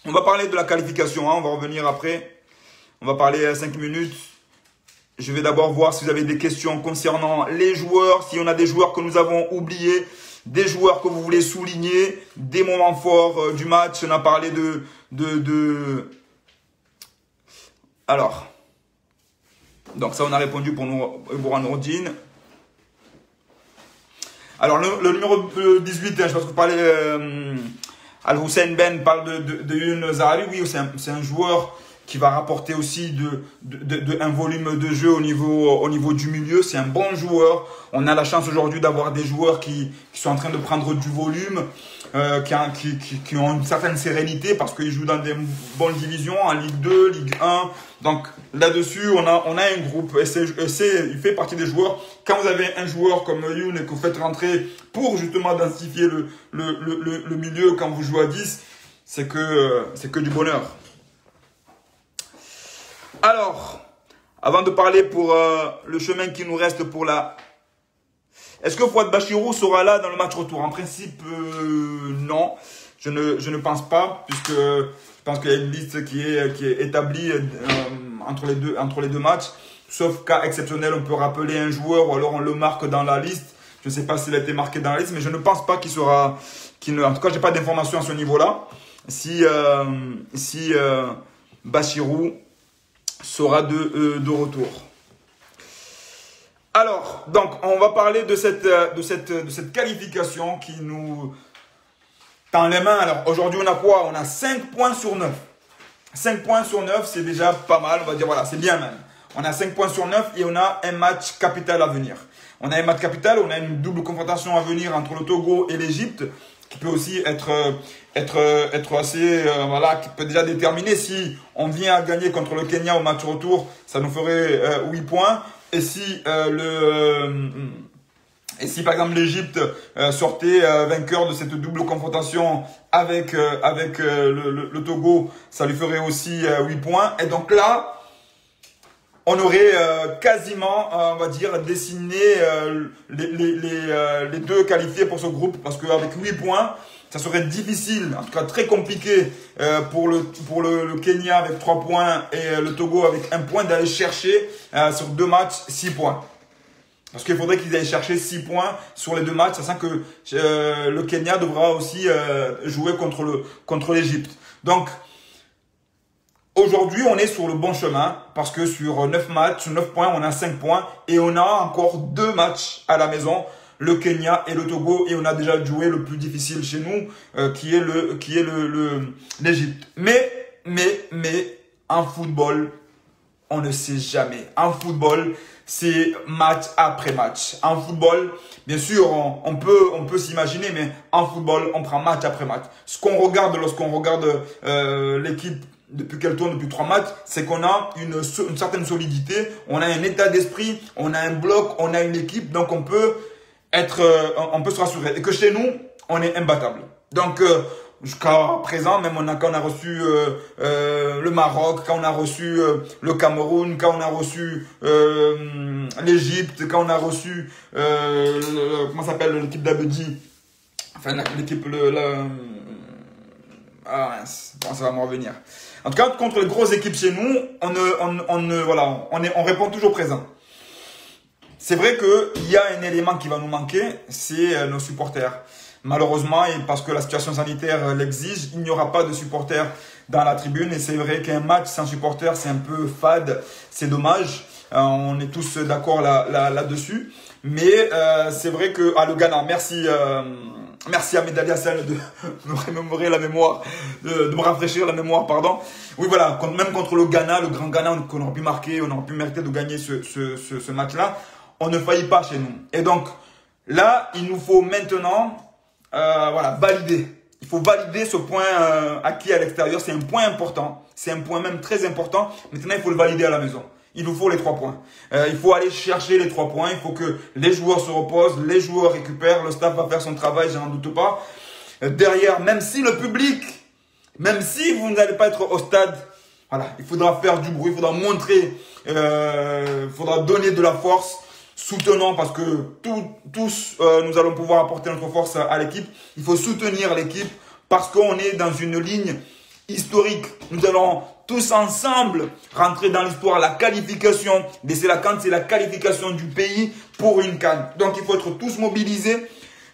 On va parler de la qualification, hein, on va revenir après. On va parler 5 minutes. Je vais d'abord voir si vous avez des questions concernant les joueurs, si on a des joueurs que nous avons oubliés, des joueurs que vous voulez souligner, des moments forts du match. On a parlé Alors, donc ça on a répondu pour Nourdine. Alors le numéro 18, hein, je pense que vous parlez... Al-Hussein Ben parle de Youn Zahavi. Oui, c'est un joueur qui va rapporter aussi un volume de jeu au niveau du milieu. C'est un bon joueur. On a la chance aujourd'hui d'avoir des joueurs qui sont en train de prendre du volume, qui ont une certaine sérénité parce qu'ils jouent dans des bonnes divisions, en Ligue 2, Ligue 1. Donc là-dessus, on a un groupe et il fait partie des joueurs. Quand vous avez un joueur comme Youn et que vous faites rentrer pour justement densifier le milieu quand vous jouez à 10, c'est que du bonheur. Alors, avant de parler pour le chemin qui nous reste pour la... Est-ce que Fouad Bachirou sera là dans le match retour? En principe, non. je ne pense pas, puisque je pense qu'il y a une liste qui est établie entre les deux matchs. Sauf cas exceptionnel, on peut rappeler un joueur ou alors on le marque dans la liste. Je ne sais pas s'il a été marqué dans la liste, mais je ne pense pas qu'il sera... en tout cas, je n'ai pas d'informations à ce niveau-là. Si Bassirou sera de retour. Alors, donc, on va parler de cette qualification qui nous tend les mains. Alors, aujourd'hui, on a quoi? On a 5 points sur 9. 5 points sur 9, c'est déjà pas mal. On va dire, voilà, c'est bien même. On a 5 points sur 9 et on a un match capital à venir. On a un match capital, on a une double confrontation à venir entre le Togo et l'Égypte, qui peut aussi être assez, voilà, qui peut déjà déterminer si on vient à gagner contre le Kenya au match retour, ça nous ferait 8 points. Et si par exemple l'Égypte sortait vainqueur de cette double confrontation avec le Togo, ça lui ferait aussi 8 points. Et donc là, on aurait quasiment, on va dire, dessiné les deux qualifiés pour ce groupe, parce qu'avec 8 points, ça serait difficile, en tout cas très compliqué pour le Kenya avec 3 points et le Togo avec 1 point d'aller chercher sur 2 matchs 6 points. Parce qu'il faudrait qu'ils aillent chercher 6 points sur les 2 matchs, sachant que le Kenya devra aussi jouer contre l'Égypte. Donc, aujourd'hui, on est sur le bon chemin parce que sur 9 matchs, 9 points, on a 5 points et on a encore 2 matchs à la maison, le Kenya et le Togo, et on a déjà joué le plus difficile chez nous, qui est l'Égypte. Mais en football, on ne sait jamais. En football, c'est match après match. En football, bien sûr, on peut s'imaginer, mais en football, on prend match après match. Ce qu'on regarde lorsqu'on regarde l'équipe depuis qu'elle tourne depuis 3 matchs, c'est qu'on a une certaine solidité, on a un état d'esprit, on a un bloc, on a une équipe, donc on peut se rassurer. Et que chez nous, on est imbattable. Donc, jusqu'à présent, même quand on a reçu le Maroc, quand on a reçu le Cameroun, quand on a reçu l'Égypte, quand on a reçu, comment s'appelle l'équipe d'Abedi, enfin l'équipe, bon, ça va me revenir. En tout cas, contre les grosses équipes chez nous, on répond toujours présent. C'est vrai qu'il y a un élément qui va nous manquer, c'est nos supporters. Malheureusement, et parce que la situation sanitaire l'exige, il n'y aura pas de supporters dans la tribune. Et c'est vrai qu'un match sans supporters, c'est un peu fade. C'est dommage. On est tous d'accord là-dessus. Mais c'est vrai que le Ghana, merci à Medali Hassan de me remémorer la mémoire, de me rafraîchir la mémoire, pardon. Oui, voilà, même contre le Ghana, le grand Ghana qu'on aurait pu marquer, on aurait pu mériter de gagner ce match-là. On ne faillit pas chez nous. Et donc, là, il nous faut maintenant valider. Il faut valider ce point acquis à l'extérieur. C'est un point important. C'est un point même très important. Maintenant, il faut le valider à la maison. Il nous faut les 3 points. Il faut aller chercher les 3 points. Il faut que les joueurs se reposent, les joueurs récupèrent. Le staff va faire son travail, je n'en doute pas. Derrière, même si le public, même si vous n'allez pas être au stade, voilà, il faudra faire du bruit, il faudra montrer, il faudra donner de la force. Soutenons, parce que tous nous allons pouvoir apporter notre force à l'équipe. Il faut soutenir l'équipe parce qu'on est dans une ligne historique. Nous allons tous ensemble rentrer dans l'histoire. La qualification des Sélacant, c'est la qualification du pays pour une CAN. Donc il faut être tous mobilisés,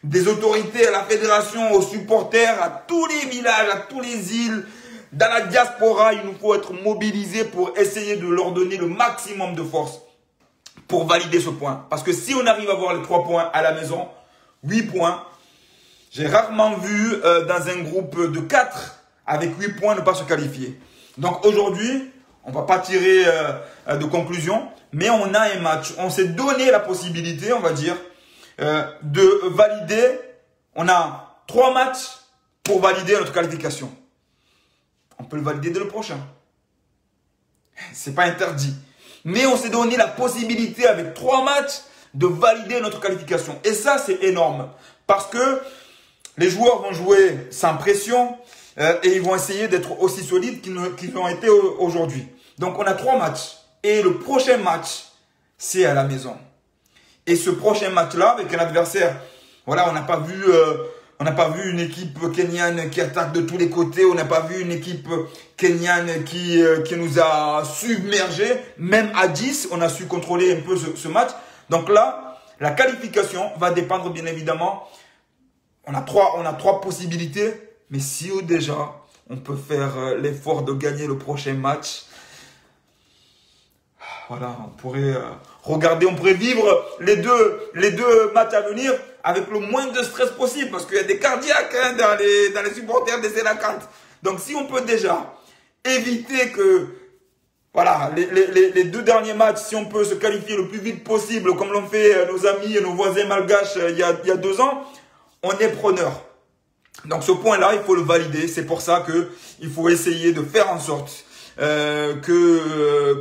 des autorités à la fédération, aux supporters, à tous les villages, à toutes les îles. Dans la diaspora, il nous faut être mobilisés pour essayer de leur donner le maximum de force pour valider ce point. Parce que si on arrive à avoir les 3 points à la maison, 8 points, j'ai rarement vu dans un groupe de 4 avec 8 points ne pas se qualifier. Donc aujourd'hui, on ne va pas tirer de conclusion, mais on a un match. On s'est donné la possibilité, on va dire, de valider. On a 3 matchs pour valider notre qualification. On peut le valider dès le prochain. C'est pas interdit. Mais on s'est donné la possibilité avec 3 matchs de valider notre qualification. Et ça, c'est énorme. Parce que les joueurs vont jouer sans pression et ils vont essayer d'être aussi solides qu'ils l'ont été aujourd'hui. Donc, on a 3 matchs. Et le prochain match, c'est à la maison. Et ce prochain match-là, avec un adversaire, voilà, on n'a pas vu On n'a pas vu une équipe kenyane qui attaque de tous les côtés. On n'a pas vu une équipe kenyane qui nous a submergés. Même à 10, on a su contrôler un peu ce match. Donc là, la qualification va dépendre bien évidemment. On a trois possibilités. Mais si déjà, on peut faire l'effort de gagner le prochain match, voilà, on pourrait regarder, on pourrait vivre les deux matchs à venir avec le moins de stress possible, parce qu'il y a des cardiaques hein, dans les supporters des Sélacantes. Donc si on peut déjà éviter que, voilà, les deux derniers matchs, si on peut se qualifier le plus vite possible, comme l'ont fait nos amis et nos voisins malgaches il y a 2 ans, on est preneur. Donc ce point-là, il faut le valider. C'est pour ça qu'il faut essayer de faire en sorte que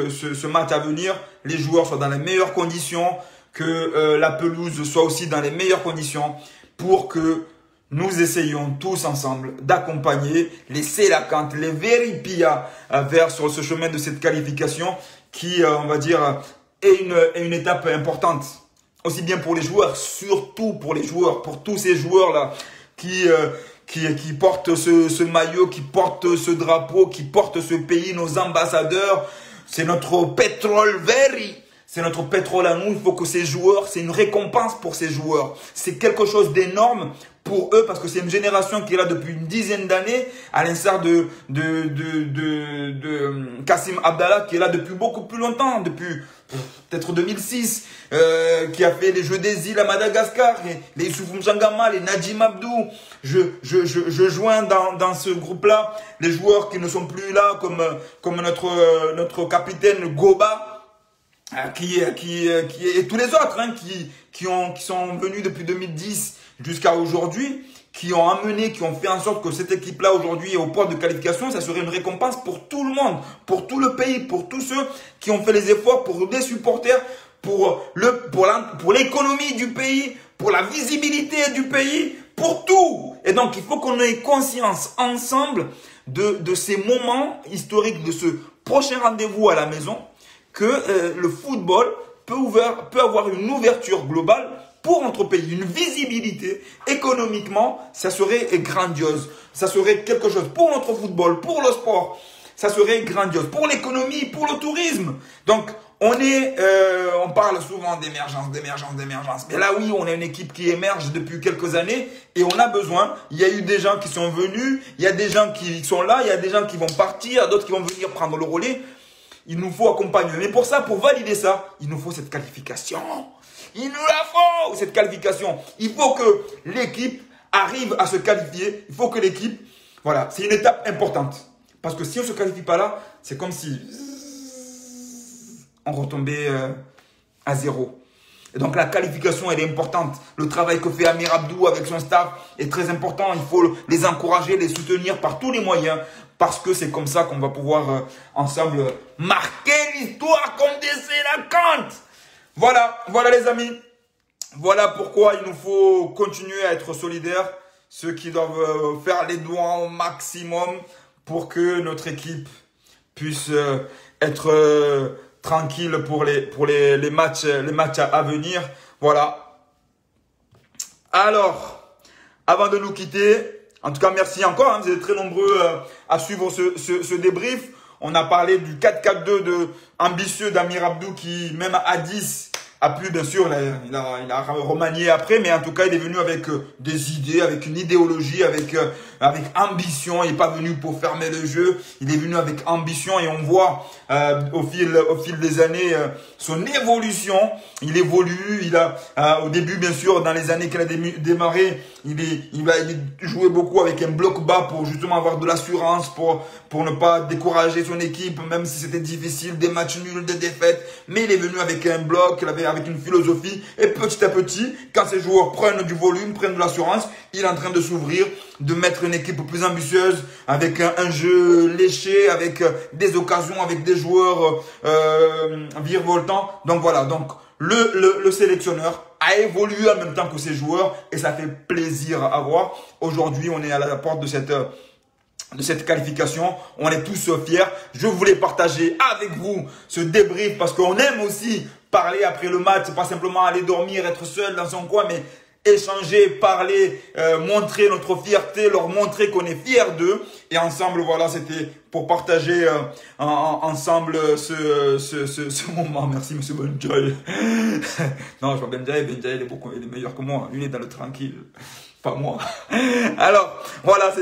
ce match à venir, les joueurs soient dans les meilleures conditions, que la pelouse soit aussi dans les meilleures conditions pour que nous essayons tous ensemble d'accompagner les Sélacantes, les Veripia vers sur ce chemin de cette qualification qui, on va dire, est une étape importante. Aussi bien pour les joueurs, surtout pour les joueurs, pour tous ces joueurs-là qui portent ce maillot, qui portent ce drapeau, qui portent ce pays, nos ambassadeurs. C'est notre pétrole veri. C'est notre pétrole à nous. Il faut que ces joueurs, c'est une récompense pour ces joueurs. C'est quelque chose d'énorme pour eux parce que c'est une génération qui est là depuis une dizaine d'années, à l'instar de Kassim Abdallah qui est là depuis beaucoup plus longtemps, depuis peut-être 2006, qui a fait les Jeux des îles à Madagascar, les Youssouf Mchangama, les Najim Abdou. Je joins dans ce groupe-là les joueurs qui ne sont plus là, comme notre capitaine Goba, et tous les autres hein, qui sont venus depuis 2010 jusqu'à aujourd'hui, qui ont amené, qui ont fait en sorte que cette équipe-là aujourd'hui est au point de qualification. Ça serait une récompense pour tout le monde, pour tout le pays, pour tous ceux qui ont fait les efforts, pour les supporters, pour l'économie du pays, pour la visibilité du pays, pour tout. Et donc, il faut qu'on ait conscience ensemble de ces moments historiques, de ce prochain rendez-vous à la maison, que le football peut avoir une ouverture globale pour notre pays, une visibilité économiquement, ça serait grandiose. Ça serait quelque chose pour notre football, pour le sport, ça serait grandiose. Pour l'économie, pour le tourisme. Donc, on parle souvent d'émergence. Mais là, oui, on a une équipe qui émerge depuis quelques années et on a besoin. Il y a eu des gens qui sont venus, il y a des gens qui sont là, il y a des gens qui vont partir, d'autres qui vont venir prendre le relais. Il nous faut accompagner. Mais pour ça, pour valider ça, il nous faut cette qualification. Il nous la faut, cette qualification. Il faut que l'équipe arrive à se qualifier. Il faut que l'équipe... Voilà, c'est une étape importante. Parce que si on ne se qualifie pas là, c'est comme si on retombait à zéro. Et donc la qualification, elle est importante. Le travail que fait Amir Abdou avec son staff est très important. Il faut les encourager, les soutenir par tous les moyens. Parce que c'est comme ça qu'on va pouvoir ensemble marquer l'histoire comme des Sélacantes. Voilà les amis. Voilà pourquoi il nous faut continuer à être solidaires. Ceux qui doivent faire les doigts au maximum pour que notre équipe puisse être tranquille pour les matchs à venir. Voilà. Alors, avant de nous quitter, en tout cas merci encore, hein, vous êtes très nombreux à suivre ce débrief. On a parlé du 4-4-2 ambitieux d'Amir Abdou qui, même à 10, a pu, bien sûr, il a remanié après, mais en tout cas, il est venu avec des idées, avec une idéologie, avec ambition. Il n'est pas venu pour fermer le jeu, il est venu avec ambition et on voit au fil des années son évolution. Il évolue, au début, bien sûr, dans les années qu'il a démarré, il jouait beaucoup avec un bloc bas pour justement avoir de l'assurance, pour ne pas décourager son équipe, même si c'était difficile, des matchs nuls, des défaites. Mais il est venu avec un bloc, avec une philosophie. Et petit à petit, quand ces joueurs prennent du volume, prennent de l'assurance, il est en train de s'ouvrir, de mettre une équipe plus ambitieuse, avec un jeu léché, avec des occasions, avec des joueurs virevoltants. Donc voilà, donc le sélectionneur a évolué en même temps que ses joueurs et ça fait plaisir à voir. Aujourd'hui, on est à la porte de cette qualification. On est tous fiers. Je voulais partager avec vous ce débrief parce qu'on aime aussi parler après le match, pas simplement aller dormir, être seul dans son coin, mais échanger, parler, montrer notre fierté, leur montrer qu'on est fiers d'eux. Et ensemble, voilà, c'était pour partager ensemble ce moment. Merci, monsieur Benjaye. Non, je vois Benjaye, il est meilleur que moi. Lui, il est dans le tranquille, pas moi. Alors, voilà,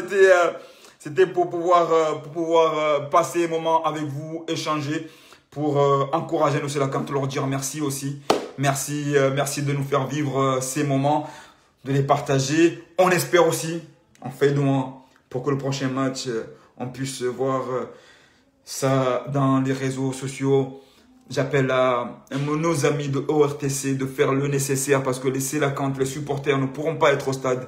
c'était pour pouvoir passer un moment avec vous, échanger, pour encourager nos Selakant, leur dire merci aussi. Merci de nous faire vivre ces moments, de les partager. On espère aussi, on fait loin pour que le prochain match, on puisse voir ça dans les réseaux sociaux. J'appelle à nos amis de ORTC de faire le nécessaire parce que les Selakant, les supporters ne pourront pas être au stade.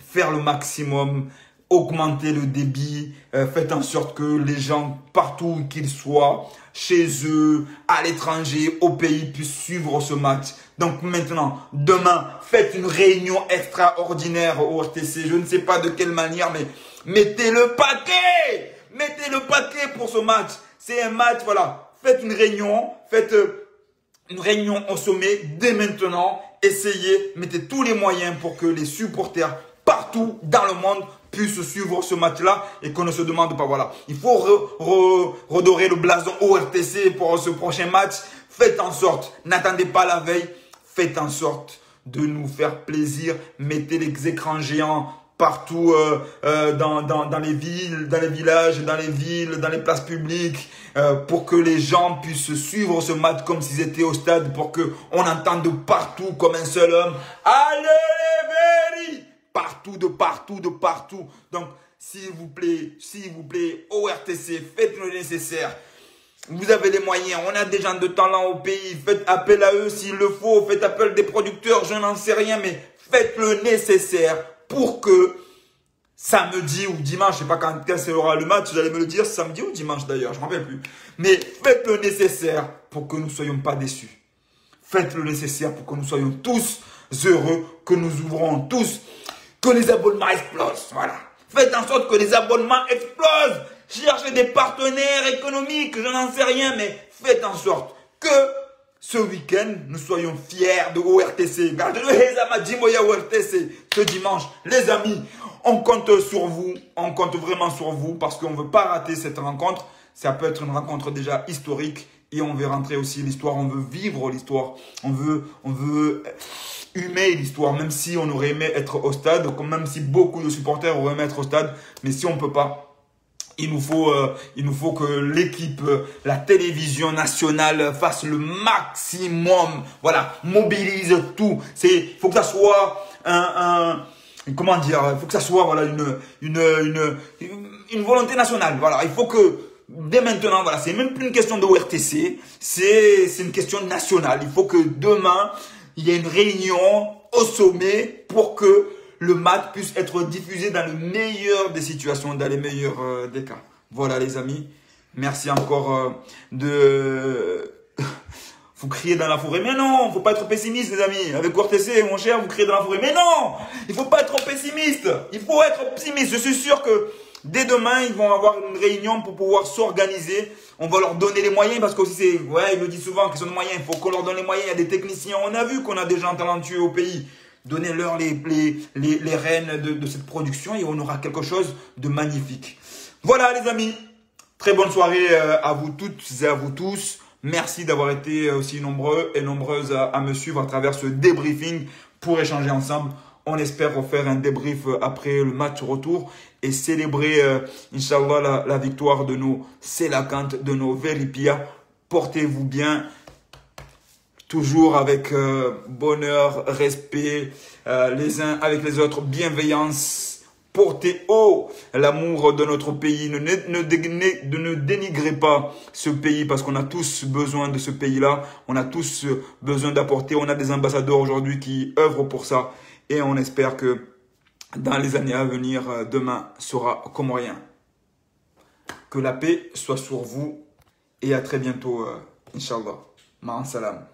Faire le maximum, augmenter le débit, faites en sorte que les gens, partout qu'ils soient, chez eux, à l'étranger, au pays, puissent suivre ce match. Donc maintenant, demain, faites une réunion extraordinaire au RTC. Je ne sais pas de quelle manière, mais mettez le paquet! Mettez le paquet pour ce match. C'est un match, voilà. Faites une réunion au sommet dès maintenant. Essayez, mettez tous les moyens pour que les supporters partout dans le monde puissent suivre ce match-là et qu'on ne se demande pas, voilà. Il faut redorer le blason ORTC pour ce prochain match. Faites en sorte, n'attendez pas la veille, faites en sorte de nous faire plaisir. Mettez les écrans géants partout dans les villes, dans les villages, dans les villes, dans les places publiques pour que les gens puissent suivre ce match comme s'ils étaient au stade, pour qu'on entende partout comme un seul homme. Allez les Véris! Partout, de partout. Donc, s'il vous plaît, ORTC, faites le nécessaire. Vous avez les moyens, on a des gens de talent au pays, faites appel à eux s'il le faut, faites appel des producteurs, je n'en sais rien, mais faites le nécessaire pour que samedi ou dimanche, je ne sais pas quand sera le match, vous allez me le dire, samedi ou dimanche d'ailleurs, je ne me rappelle plus. Mais faites le nécessaire pour que nous ne soyons pas déçus. Faites le nécessaire pour que nous soyons tous heureux, que nous ouvrons tous, que les abonnements explosent. Voilà. Faites en sorte que les abonnements explosent. Cherchez des partenaires économiques, je n'en sais rien, mais faites en sorte que ce week-end, nous soyons fiers de ORTC. Ce dimanche, les amis, on compte sur vous, on compte vraiment sur vous parce qu'on ne veut pas rater cette rencontre. Ça peut être une rencontre déjà historique et on veut rentrer aussi l'histoire, on veut vivre l'histoire, on veut humer l'histoire, même si on aurait aimé être au stade, même si beaucoup de supporters auraient aimé être au stade, mais si on ne peut pas, il nous faut que l'équipe, la télévision nationale fasse le maximum, voilà, mobilise tout. Faut que ça soit comment dire, il faut que ça soit, voilà, une volonté nationale, voilà, il faut que dès maintenant, voilà, c'est même plus une question de ORTC, c'est une question nationale. Il faut que demain, il y ait une réunion au sommet pour que le match puisse être diffusé dans le meilleur des situations, dans les meilleurs des cas. Voilà les amis, merci encore vous criez dans la forêt, mais non, il ne faut pas être pessimiste les amis. Avec ORTC, mon cher, vous criez dans la forêt, mais non, il ne faut pas être pessimiste. Il faut être optimiste. Je suis sûr que dès demain, ils vont avoir une réunion pour pouvoir s'organiser. On va leur donner les moyens parce que aussi ils le disent souvent qu'ils ont des moyens. Il faut qu'on leur donne les moyens. Il y a des techniciens. On a vu qu'on a des gens talentueux au pays. Donnez-leur les rênes de cette production et on aura quelque chose de magnifique. Voilà les amis. Très bonne soirée à vous toutes et à vous tous. Merci d'avoir été aussi nombreux et nombreuses à me suivre à travers ce débriefing pour échanger ensemble. On espère refaire un débrief après le match retour et célébrer, Inch'Allah, la victoire de nos Selakant, de nos Veripia. Portez-vous bien, toujours avec bonheur, respect, les uns avec les autres, bienveillance. Portez haut l'amour de notre pays. Ne dénigrez pas ce pays parce qu'on a tous besoin de ce pays-là. On a tous besoin d'apporter. On a des ambassadeurs aujourd'hui qui œuvrent pour ça. Et on espère que dans les années à venir, demain sera comme rien. Que la paix soit sur vous. Et à très bientôt, Inch'Allah. Ma'an salam.